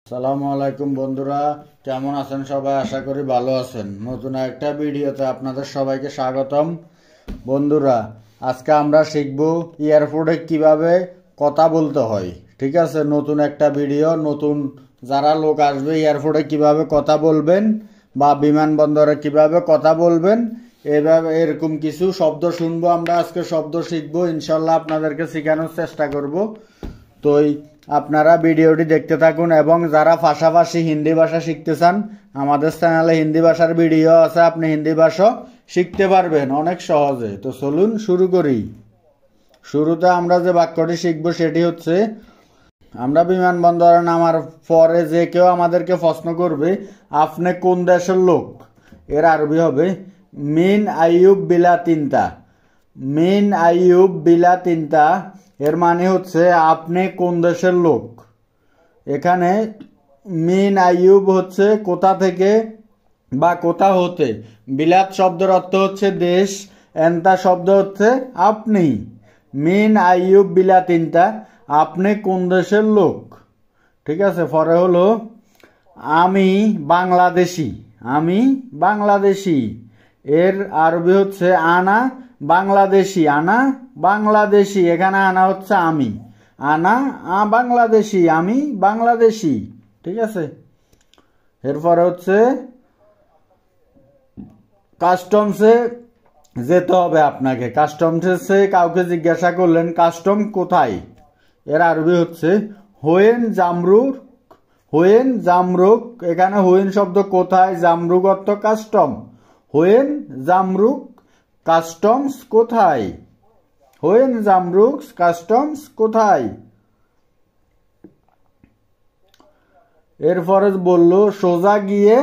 সালামু আলাইকুম বন্ধুরা, কেমন আছেন সবাই? আশা করি ভালো আছেন। নতুন একটা ভিডিওতে আপনাদের সবাইকে স্বাগতম। বন্ধুরা, আজকে আমরা শিখব এয়ারপোর্টে কিভাবে কথা বলতে হয়। ঠিক আছে, নতুন একটা ভিডিও। নতুন যারা লোক আসবে এয়ারপোর্টে কিভাবে কথা বলবেন বা বিমানবন্দরে কিভাবে কথা বলবেন, এভাবে এরকম কিছু শব্দ শুনবো আমরা। আজকে শব্দ শিখবো, ইনশাল্লাহ আপনাদেরকে শেখানোর চেষ্টা করব। তো আপনারা ভিডিওটি দেখতে থাকুন এবং যারা পাশাপাশি হিন্দি ভাষা শিখতে চান, আমাদের চ্যানেলে হিন্দি ভাষার ভিডিও আছে, আপনি হিন্দি ভাষা শিখতে পারবেন অনেক সহজে। তো চলুন শুরু করি। শুরুতে আমরা যে বাক্যটি শিখব সেটি হচ্ছে, আমরা বিমানবন্দরে নামার পরে যে কেউ আমাদেরকে প্রশ্ন করবে, আপনি কোন দেশের লোক? এর আরবি হবে মিন আইয়ুব বিলা তিনটা। মিন আইয়ুব বিলা তিনটা এর মানে হচ্ছে আপনি কোন দেশের লোক। এখানে মিন আইয়ুব হচ্ছে কোথা থেকে বা কোথা হতে। বিলাত শব্দের অর্থ হচ্ছে দেশ, এন্তা শব্দ হচ্ছে আপনি। মিন আইয়ুব বিলা তিনটা, আপনি কোন দেশের লোক। ঠিক আছে, পরে হলো আমি বাংলাদেশি। আমি বাংলাদেশি এর আরবি হচ্ছে আনা বাংলাদেশি। আনা বাংলাদেশি, এখানে আনা হচ্ছে আমি। আনা বাংলাদেশি, আমি বাংলাদেশি। ঠিক আছে, এরপরে হচ্ছে কাস্টমসে যেতে হবে আপনাকে। কাস্টমসে কাউকে জিজ্ঞাসা করলেন কাস্টম কোথায়, এর আরবি হচ্ছে হোয়েন জামরুক। হোয়েন জামরুক, এখানে হোয়েন শব্দ কোথায়, জামরুক অর্থ কাস্টম। হোয়েন জামরুক কাস্টমস কোথায়। হোয়েন জামরুক কাস্টমস কোথায়। এরপরে বলল সোজা গিয়ে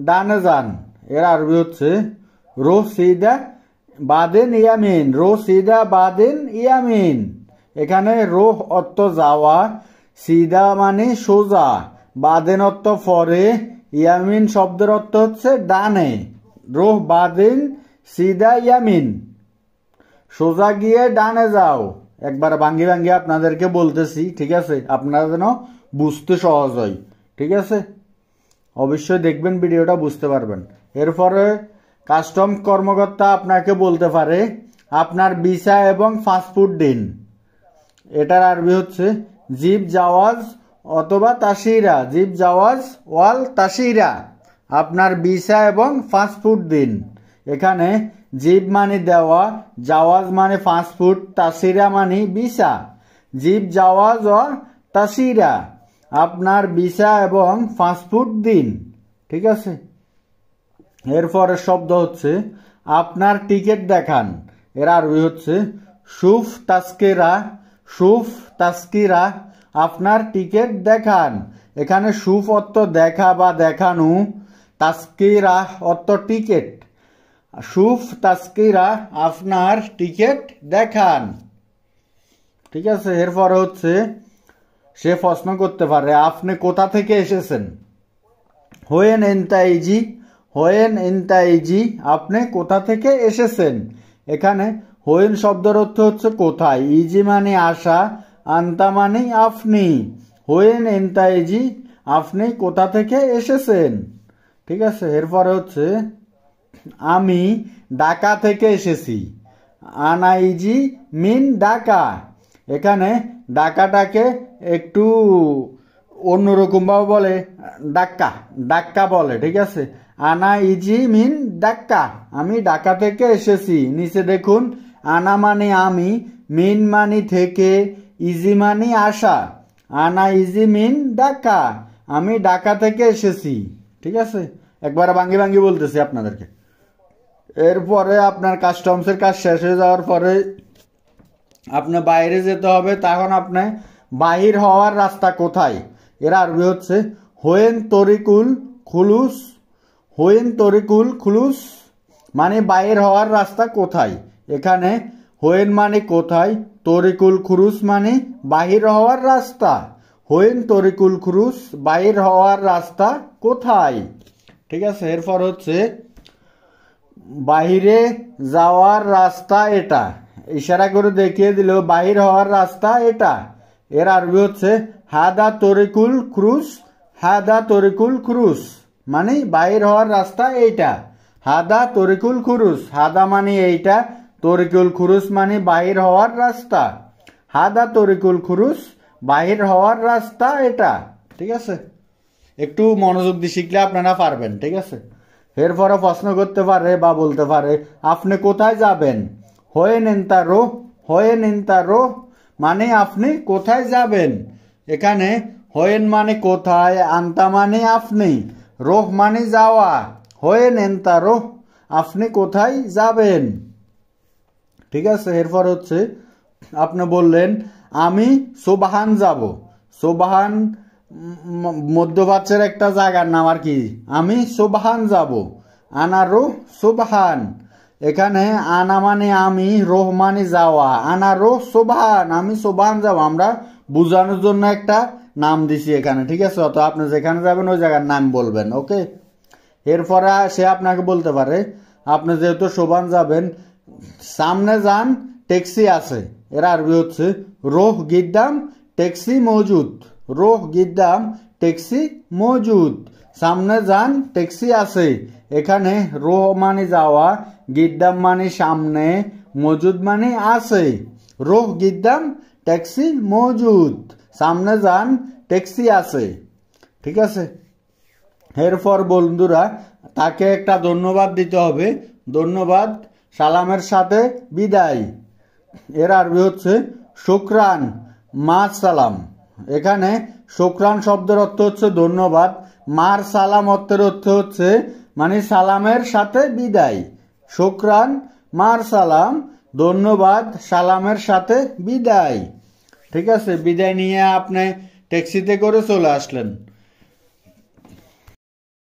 ডানে যান। এর আরবি হচ্ছে রো সিদা বাদেন ইয়ামিন। রো সিদা বাদেন ইয়ামিন। এখানে রো অর্থ যাওয়া, সিদা মানে সোজা, বাদেন অর্থ পরে, ইয়ামিন শব্দের অর্থ হচ্ছে ডানে। রো বাদেন সিদা ইয়ামিন, সোজা গিয়ে ডানে যাও। একবার ভাঙ্গি ভাঙ্গি আপনাদেরকে বলতেছি, ঠিক আছে, আপনারা যেন বুঝতে সহজ হয়। ঠিক আছে, অবশ্যই দেখবেন ভিডিওটা, বুঝতে পারবেন। এরপরে কাস্টম কর্মকর্তা আপনাকে বলতে পারে আপনার ভিসা এবং পাসপোর্ট দিন। এটার আরবি হচ্ছে জিব জাওয়াজ অথবা তাসিরা। জিব জাওয়াজ ওয়াল তাসিরা, আপনার ভিসা এবং পাসপোর্ট দিন। এখানে জিব মানে দেওয়া, জাওয়াজ মানে পাসপোর্ট, তাসিরা মানে ভিসা। জিব জাওয়াজ ও তাসিরা, আপনার ভিসা এবং পাসপোর্ট দিন। ঠিক আছে, এরপরের শব্দ হচ্ছে আপনার টিকিট দেখান। এর আরবি হচ্ছে সুফ তাস্কিরা। সুফ তাস্কিরা, আপনার টিকিট দেখান। এখানে সুফ অর্থ দেখা বা দেখানো, তাস্কিরা অর্থ টিকিট। সুফ তাস্কিরা, আপনার টিকিট দেখান। ঠিক আছে, এরপরে হচ্ছে সে প্রশ্ন করতে পারে আপনি কোথা থেকে এসেছেন। হোয়েন এন্তাইজি। হোয়েন এন্তাইজি, আপনি কোথা থেকে এসেছেন। এখানে হোয়েন শব্দের অর্থ হচ্ছে কোথায়, ইজি মানে আসা, আন্তা মানে আপনি। হোয়েন এন্তাইজি, আপনি কোথা থেকে এসেছেন। ঠিক আছে, এরপরে হচ্ছে আমি ঢাকা থেকে এসেছি। আনাইজি মিন ঢাকা। এখানে ঢাকাটাকে একটু অন্যরকম ভাবে বলে, ডাক্কা। ডাক্কা বলে। ঠিক আছে, আনা ইজি মিন ডাক্কা, আমি ঢাকা থেকে এসেছি। নিচে দেখুন, আনা মানে আমি, মিন মানে থেকে, ইজি মানে আসা। আনা ইজি মিন ঢাকা, আমি ঢাকা থেকে এসেছি। ঠিক আছে, একবার ভাঙ্গি ভাঙ্গি বলতেছি আপনাদেরকে। এরপরে আপনার কাস্টমসের কাজ শেষ হয়ে যাওয়ার পরে আপনার বাইরে যেতে হবে। তখন আপনি বাহির হওয়ার রাস্তা কোথায়। এর আরবি হচ্ছে হোয়েন তরিকুল খুলুস। হোয়েন তরিকুল খুলুস মানে বাহির হওয়ার রাস্তা কোথায়। এখানে হোয়েন মানে কোথায়, তরিকুল খুরুস মানে বাহির হওয়ার রাস্তা। হোয়েন তরিকুল খুরুস, বাহির হওয়ার রাস্তা কোথায়। ঠিক আছে, এরপর হচ্ছে বাহিরে যাওয়ার রাস্তা এটা। ইশারা করে দেখিয়ে দিল বাহির হওয়ার রাস্তা এটা। এর আরবি হচ্ছে হাদা তরিকুল ক্রুস হাদা তরিকুল খুরুস মানে বাইর হওয়ার রাস্তা এইটা। হাদা তরিকুল খুরুস, হাদা মানে এইটা, তরিকুল খুরুস মানে বাহির হওয়ার রাস্তা। হাদা তরিকুল খুরুস, বাহির হওয়ার রাস্তা এটা। ঠিক আছে, একটু মনোযোগ দিয়ে শিখলে আপনারা পারবেন। ঠিক আছে, এরপরে প্রশ্ন করতে পারে বা বলতে পারে আপনি কোথায় যাবেন। হয়ে নেন্তারো, হয়ে নেন্তারো মানে আপনি কোথায় যাবেন। এখানে হয়েন মানে কোথায়, আন্তা মানে আপনি, রোহ মানে যাওয়া। হয়ে নেন্তারো আপনি কোথায় যাবেন। ঠিক আছে, এরপর হচ্ছে আপনি বললেন আমি সোবাহান যাব। সোবাহান মধ্যপ্রাচ্যের একটা জায়গার নাম আর কি। আমি সোবাহান যাব। আনারো সোবাহান, এখানে আনা মানে আমি, রোহ মানে যাওয়া। আনারো সোবাহান, আমি সোবাহান যাব। আমরা বোঝানোর জন্য একটা নাম দিছি এখানে। ঠিক আছে, অত আপনি যেখানে যাবেন ওই জায়গার নাম বলবেন। ওকে, এরপরে সে আপনাকে বলতে পারে আপনি যেহেতু সোবাহান যাবেন, সামনে যান ট্যাক্সি আছে। এর আরবি হচ্ছে রোহ গিদ্দাম ট্যাক্সি মজুদ। রোহ গিদ্দাম ট্যাক্সি মজুদ, সামনে যান ট্যাক্সি আছে। এখানে রোহ মানে যাওয়া, গিদ্দাম মানে সামনে, মজুদ মানে আছে। রোহ গিদ্দাম ট্যাক্সি মজুদ, সামনে যান ট্যাক্সি আছে। ঠিক আছে, এরপর বন্ধুরা তাকে একটা ধন্যবাদ দিতে হবে। ধন্যবাদ সালামের সাথে বিদায়। এর আরবি হচ্ছে শুকরান মা সালাম। এখানে শুকরান শব্দের অর্থ হচ্ছে ধন্যবাদ, মার সালাম অর্থের অর্থ হচ্ছে মানে সালামের সাথে বিদায়। শুকরান মার সালাম, ধন্যবাদ সালামের সাথে বিদায়। ঠিক আছে, বিদায় নিয়ে আপনি ট্যাক্সিতে করে চলে আসলেন।